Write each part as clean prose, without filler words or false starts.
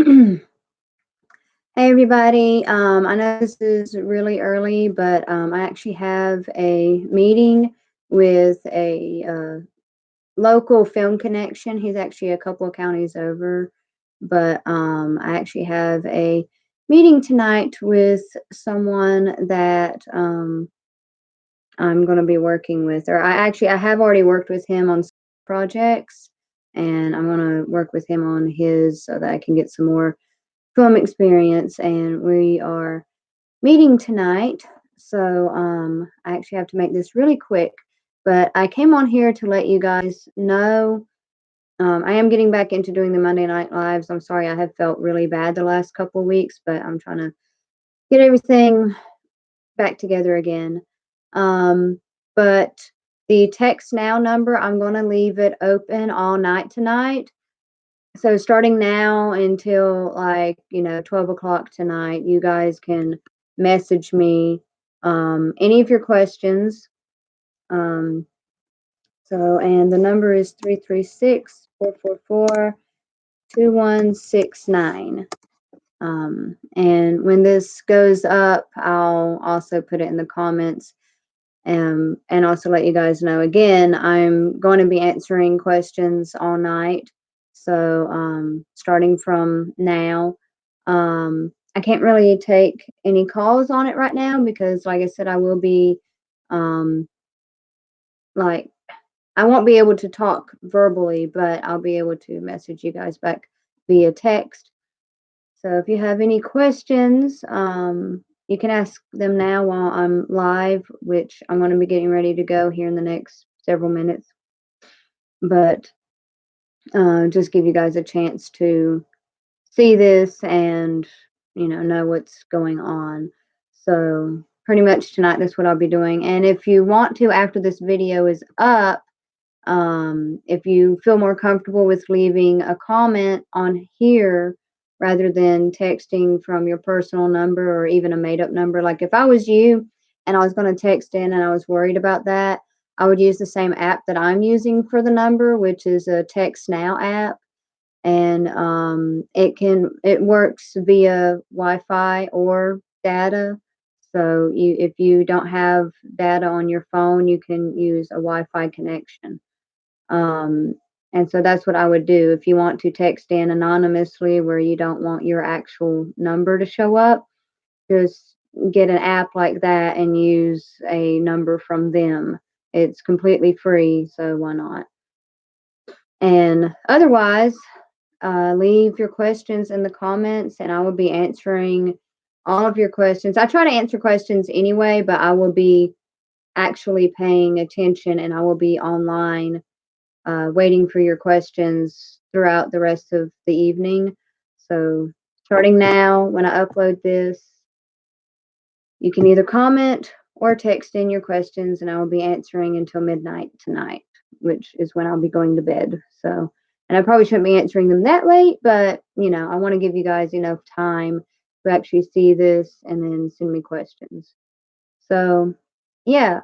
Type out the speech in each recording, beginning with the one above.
Hey everybody. I know this is really early, but I actually have a meeting with a local film connection. He's actually a couple of counties over, but I actually have a meeting tonight with someone that I'm going to be working with, or I have already worked with him on projects, and I'm going to work with him on his so that I can get some more film experience. And we are meeting tonight. So I actually have to make this really quick, but I came on here to let you guys know I am getting back into doing the Monday Night Lives. I'm sorry I have felt really bad the last couple of weeks, but I'm trying to get everything back together again. But the text now number, I'm going to leave it open all night tonight. So starting now until, like, 12 o'clock tonight, you guys can message me any of your questions. Um, and the number is 336-444-2169. And when this goes up, I'll also put it in the comments, and also let you guys know again, I'm going to be answering questions all night. So starting from now, I can't really take any calls on it right now because, like I said, I will be um, like I won't be able to talk verbally, but I'll be able to message you guys back via text. So if you have any questions, you can ask them now while I'm live, which I'm going to be getting ready to go here in the next several minutes. But just give you guys a chance to see this and know what's going on. So pretty much tonight, that's what I'll be doing. And if you want to, after this video is up, if you feel more comfortable with leaving a comment on here rather than texting from your personal number or even a made up number, like if I was you and I was going to text in and I was worried about that, I would use the same app that I'm using for the number, which is a Text Now app. And it works via Wi-Fi or data. So if you don't have data on your phone, you can use a Wi-Fi connection. Um, and so that's what I would do. If you want to text in anonymously where you don't want your actual number to show up, just get an app like that and use a number from them. It's completely free, so why not? And otherwise, leave your questions in the comments and I will be answering all of your questions. I try to answer questions anyway, but I will be actually paying attention and I will be online waiting for your questions throughout the rest of the evening. So, starting now, when I upload this, you can either comment or text in your questions, and I will be answering until midnight tonight, which is when I'll be going to bed. So, and I probably shouldn't be answering them that late, but I want to give you guys enough time to actually see this and then send me questions. So, yeah,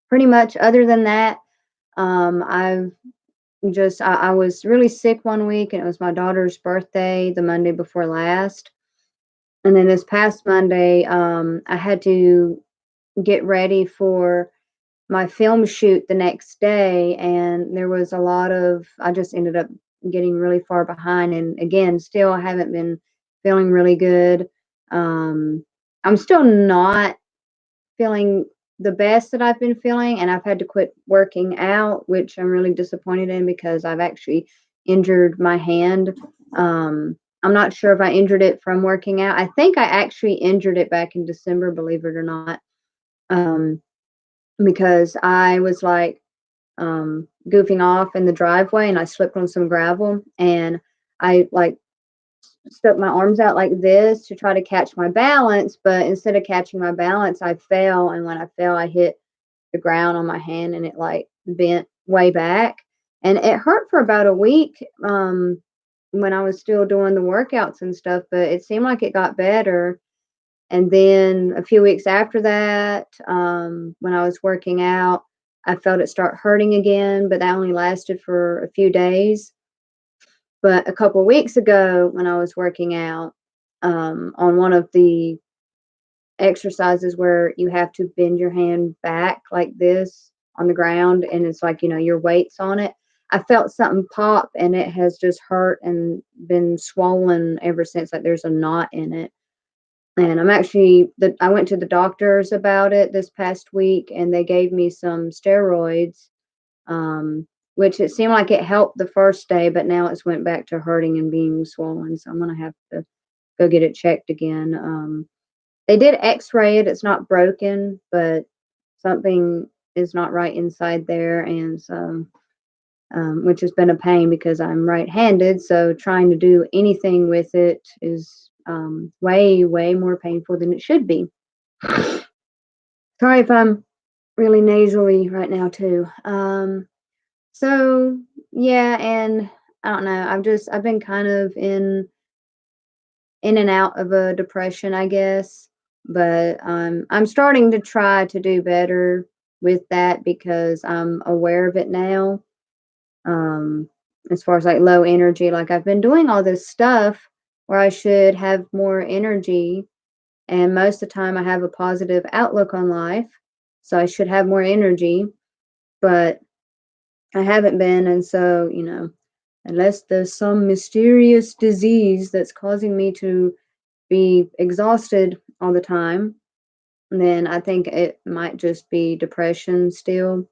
pretty much other than that, I've I was really sick one week and it was my daughter's birthday the Monday before last. And then this past Monday, I had to get ready for my film shoot the next day. And there was a lot of, I just ended up getting really far behind. And again, still, I haven't been feeling really good. I'm still not feeling the best that I've been feeling, and I've had to quit working out, which I'm really disappointed in because I've actually injured my hand. I'm not sure if I injured it from working out. I think I actually injured it back in December, believe it or not, um, because I was like goofing off in the driveway and I slipped on some gravel and I like stuck my arms out like this to try to catch my balance, but instead of catching my balance, I fell, and when I fell, I hit the ground on my hand and it like bent way back. And it hurt for about a week when I was still doing the workouts and stuff, but it seemed like it got better. And then a few weeks after that, when I was working out, I felt it start hurting again, but that only lasted for a few days. But a couple weeks ago, when I was working out, on one of the exercises where you have to bend your hand back like this on the ground, and it's like, your weight's on it. I felt something pop, and it has just hurt and been swollen ever since. Like there's a knot in it. And I went to the doctors about it this past week, and they gave me some steroids, um, which it seemed like it helped the first day, but now it's went back to hurting and being swollen. So I'm gonna have to go get it checked again. They did X-ray it. It's not broken, but something is not right inside there, and so, which has been a pain because I'm right-handed, so trying to do anything with it is, way, way more painful than it should be. Sorry if I'm really nasally right now too. So yeah, and I don't know. I've been kind of in and out of a depression, I guess. But I'm starting to try to do better with that because I'm aware of it now. Um, as far as like low energy, like I've been doing all this stuff where I should have more energy, and most of the time I have a positive outlook on life, so I should have more energy, but I haven't been, and so unless there's some mysterious disease that's causing me to be exhausted all the time, then I think it might just be depression still.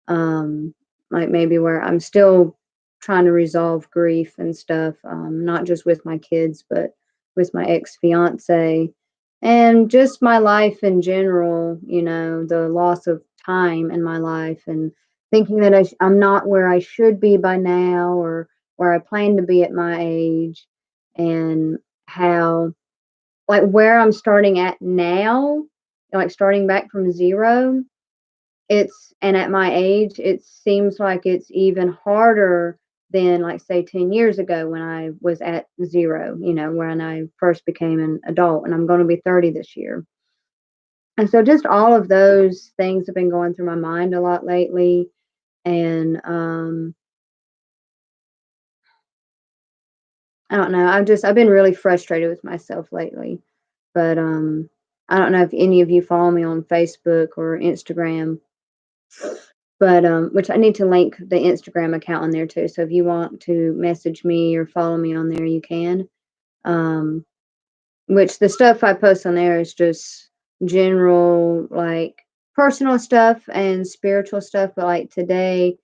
Um, like maybe where I'm still trying to resolve grief and stuff, not just with my kids, but with my ex fiance and just my life in general, the loss of time in my life and thinking that I'm not where I should be by now or where I plan to be at my age, and how like, where I'm starting at now, like, starting back from 0, and at my age, it seems like it's even harder than, like, say, 10 years ago when I was at 0, when I first became an adult, and I'm gonna be 30 this year. And so just all of those things have been going through my mind a lot lately, and, I don't know, I've been really frustrated with myself lately. But, I don't know if any of you follow me on Facebook or Instagram, but, which I need to link the Instagram account on there too, so if you want to message me or follow me on there, you can. Um, which the stuff I post on there is just general, like, personal stuff and spiritual stuff, but, like, today,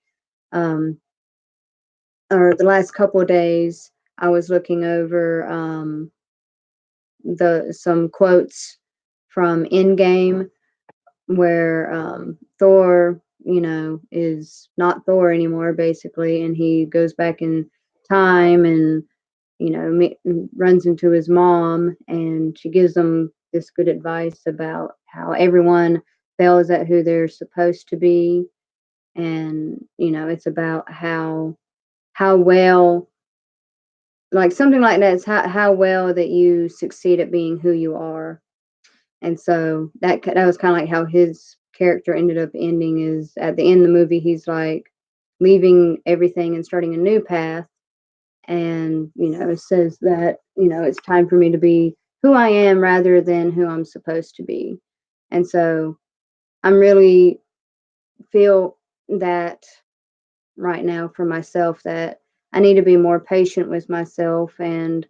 um, or the last couple of days, I was looking over, the some quotes from Endgame where Thor, is not Thor anymore, basically, and he goes back in time and runs into his mom, and she gives him this good advice about how everyone fails at who they're supposed to be, and it's about how well, like something like that, it's how well that you succeed at being who you are. And so that was kinda like how his character ended up ending. Is at the end of the movie, he's, like, leaving everything and starting a new path, and, it says that, it's time for me to be who I am rather than who I'm supposed to be. And so, I'm really feel that right now for myself that I need to be more patient with myself and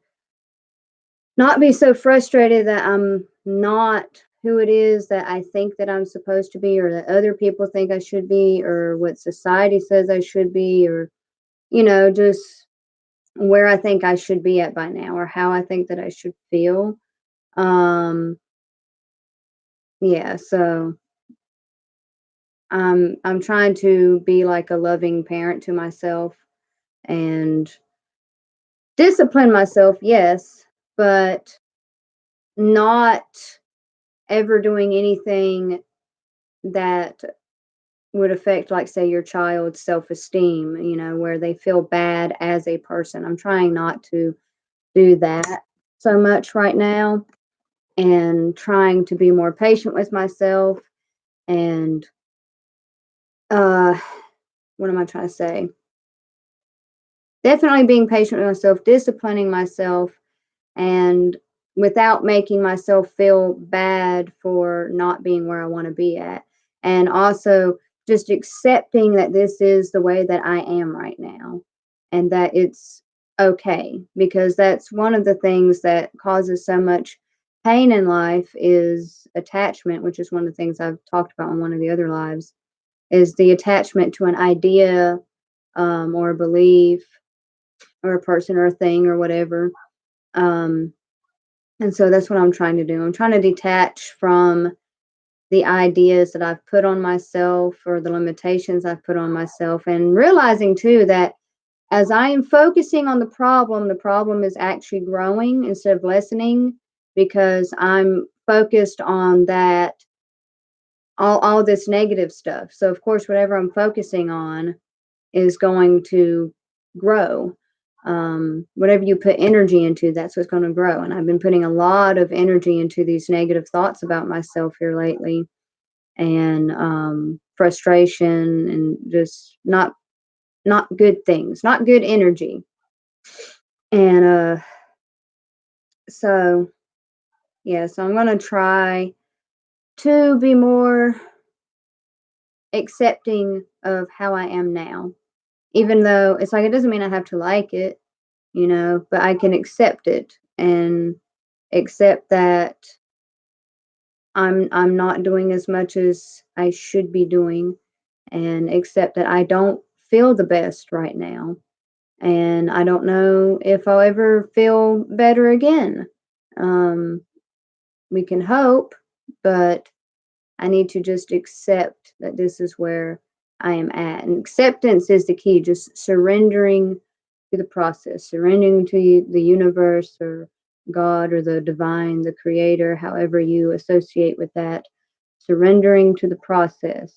not be so frustrated that I'm not who it is that I think that I'm supposed to be or that other people think I should be or what society says I should be or, just where I think I should be at by now or how I think that I should feel. Um, yeah, so I'm trying to be like a loving parent to myself and discipline myself, yes, but not ever doing anything that would affect, like, say, your child's self-esteem, where they feel bad as a person. I'm trying not to do that so much right now and trying to be more patient with myself and, uh, what am I trying to say? definitely being patient with myself, disciplining myself, and without making myself feel bad for not being where I want to be at. And also just accepting that this is the way that I am right now and that it's okay, because that's one of the things that causes so much pain in life is attachment, which is one of the things I've talked about in one of the other lives, is the attachment to an idea, or a belief or a person or a thing or whatever. Um, and so that's what I'm trying to do. I'm trying to detach from the ideas that I've put on myself or the limitations I've put on myself, and realizing too that as I am focusing on the problem is actually growing instead of lessening, because I'm focused on that, all this negative stuff. So of course whatever I'm focusing on is going to grow. Whatever you put energy into, that's what's going to grow. And I've been putting a lot of energy into these negative thoughts about myself here lately, and frustration, and just not good things, not good energy. And so yeah, so I'm going to try to be more accepting of how I am now, even though it's like it doesn't mean I have to like it, but I can accept it and accept that I'm not doing as much as I should be doing, and accept that I don't feel the best right now, and I don't know if I'll ever feel better again. Um, we can hope, but I need to just accept that this is where I am at. And acceptance is the key, just surrendering to the process, surrendering to the universe or God or the divine, the creator, however you associate with that, surrendering to the process.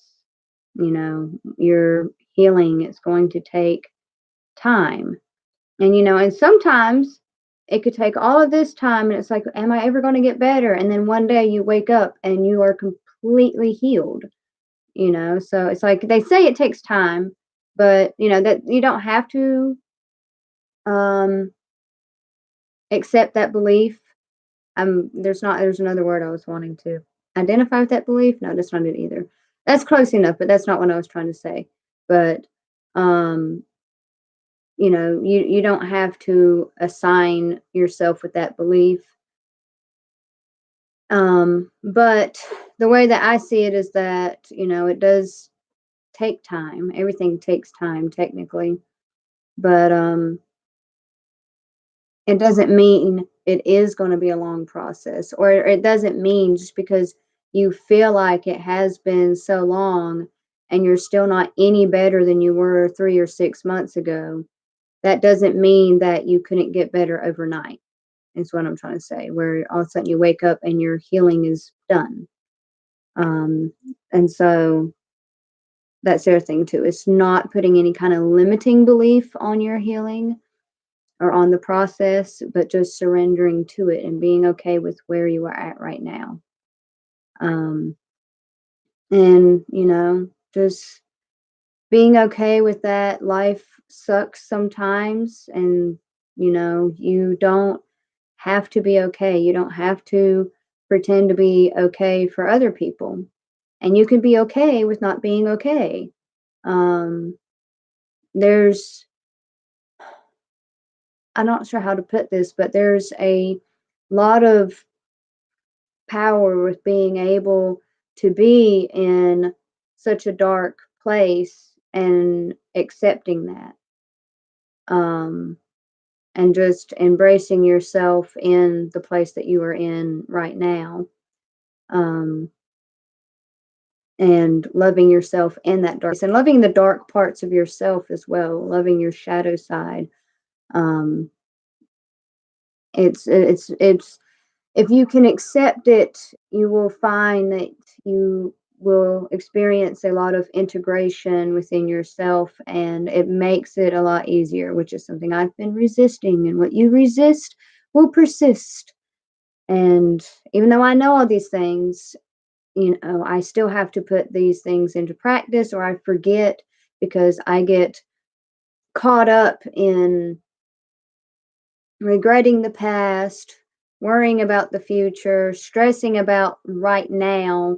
Your healing is going to take time. And sometimes it could take all of this time, and it's like, am I ever going to get better? And then one day you wake up and you are completely healed. So it's like they say it takes time, but that you don't have to um accept that belief. There's another word I was wanting to identify with that belief. No, that's not it either. That's close enough, but that's not what I was trying to say. But um you don't have to assign yourself with that belief. But the way that I see it is that, it does take time. Everything takes time technically, but it doesn't mean it is going to be a long process, or it doesn't mean just because you feel like it has been so long and you're still not any better than you were 3 or 6 months ago. That doesn't mean that you couldn't get better overnight. Is what I'm trying to say, where all of a sudden you wake up and your healing is done. And so that's the other thing too. It's not putting any kind of limiting belief on your healing or on the process, but just surrendering to it and being okay with where you are at right now. Um, and, just being okay with that. Life sucks sometimes, and, you don't have to be okay. You don't have to pretend to be okay for other people. And you can be okay with not being okay. Um, there's, I'm not sure how to put this, but there's a lot of power with being able to be in such a dark place and accepting that. Um, and just embracing yourself in the place that you are in right now. Um, and loving yourself in that dark, and loving the dark parts of yourself as well, loving your shadow side. Um, it's if you can accept it, you will find that you will experience a lot of integration within yourself, and it makes it a lot easier, which is something I've been resisting. And what you resist will persist. And even though I know all these things, I still have to put these things into practice, or I forget because I get caught up in regretting the past, worrying about the future, stressing about right now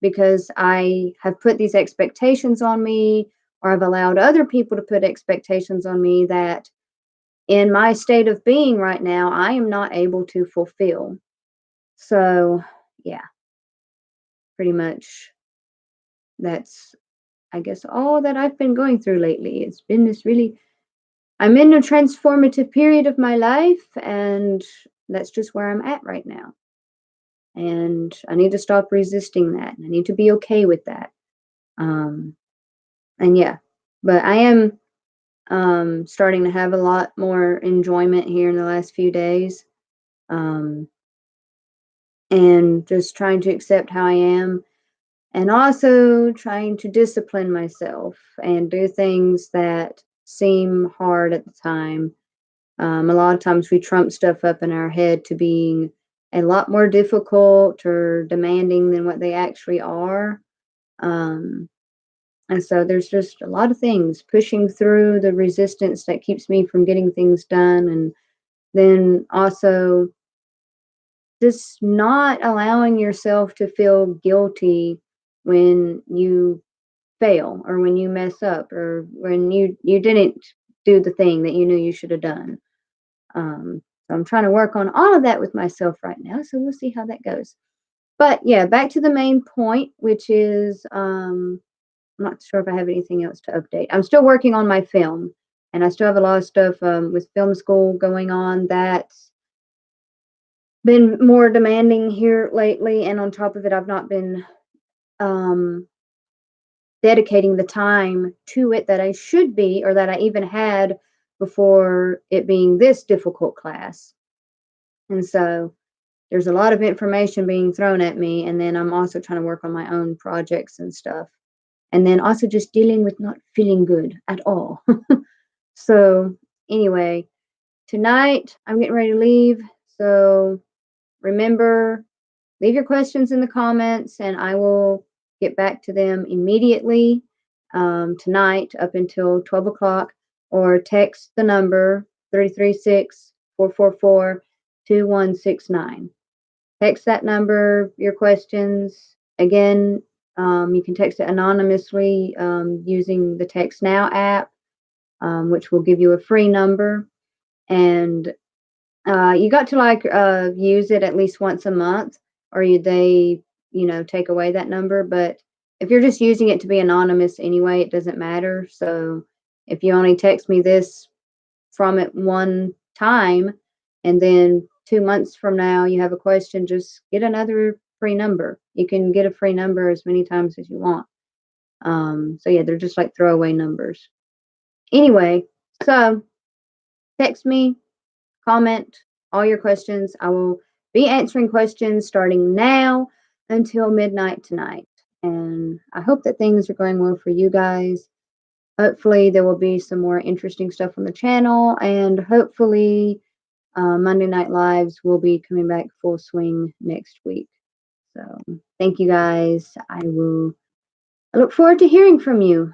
because I have put these expectations on me or I've allowed other people to put expectations on me that in my state of being right now, I am not able to fulfill. So, yeah, pretty much that's, I guess, all that I've been going through lately. It's been this really, I'm in a transformative period of my life, and that's just where I'm at right now. And I need to stop resisting that. And I need to be okay with that. Um, and yeah, but I am starting to have a lot more enjoyment here in the last few days. Um, and just trying to accept how I am, and also trying to discipline myself and do things that seem hard at the time. A lot of times we trump stuff up in our head to being a lot more difficult or demanding than what they actually are. Um, and so there's just a lot of things pushing through the resistance that keeps me from getting things done. And then also just not allowing yourself to feel guilty when you fail or when you mess up or when you didn't do the thing that you knew you should have done. So I'm trying to work on all of that with myself right now. So we'll see how that goes. But yeah, back to the main point, which is I'm not sure if I have anything else to update. I'm still working on my film, and I still have a lot of stuff with film school going on that's been more demanding here lately. And on top of it, I've not been um, dedicating the time to it that I should be, or that I even had before it being this difficult class. And so there's a lot of information being thrown at me, and then I'm also trying to work on my own projects and stuff. And then also just dealing with not feeling good at all. So, anyway, tonight I'm getting ready to leave. So, remember, leave your questions in the comments and I will get back to them immediately tonight up until 12 o'clock, or text the number 336-444-2169. Text that number, your questions. Again, you can text it anonymously using the Text Now app, which will give you a free number. And you got to like use it at least once a month, or they take away that number. But if you're just using it to be anonymous anyway, it doesn't matter. So if you only text me this from it one time, and then 2 months from now you have a question, just get another free number. You can get a free number as many times as you want. So yeah, they're just like throwaway numbers. Anyway, so text me, comment all your questions. I will be answering questions starting now until midnight tonight. And I hope that things are going well for you guys. Hopefully, there will be some more interesting stuff on the channel, and hopefully, Monday Night Lives will be coming back full swing next week. So, thank you guys. I look forward to hearing from you.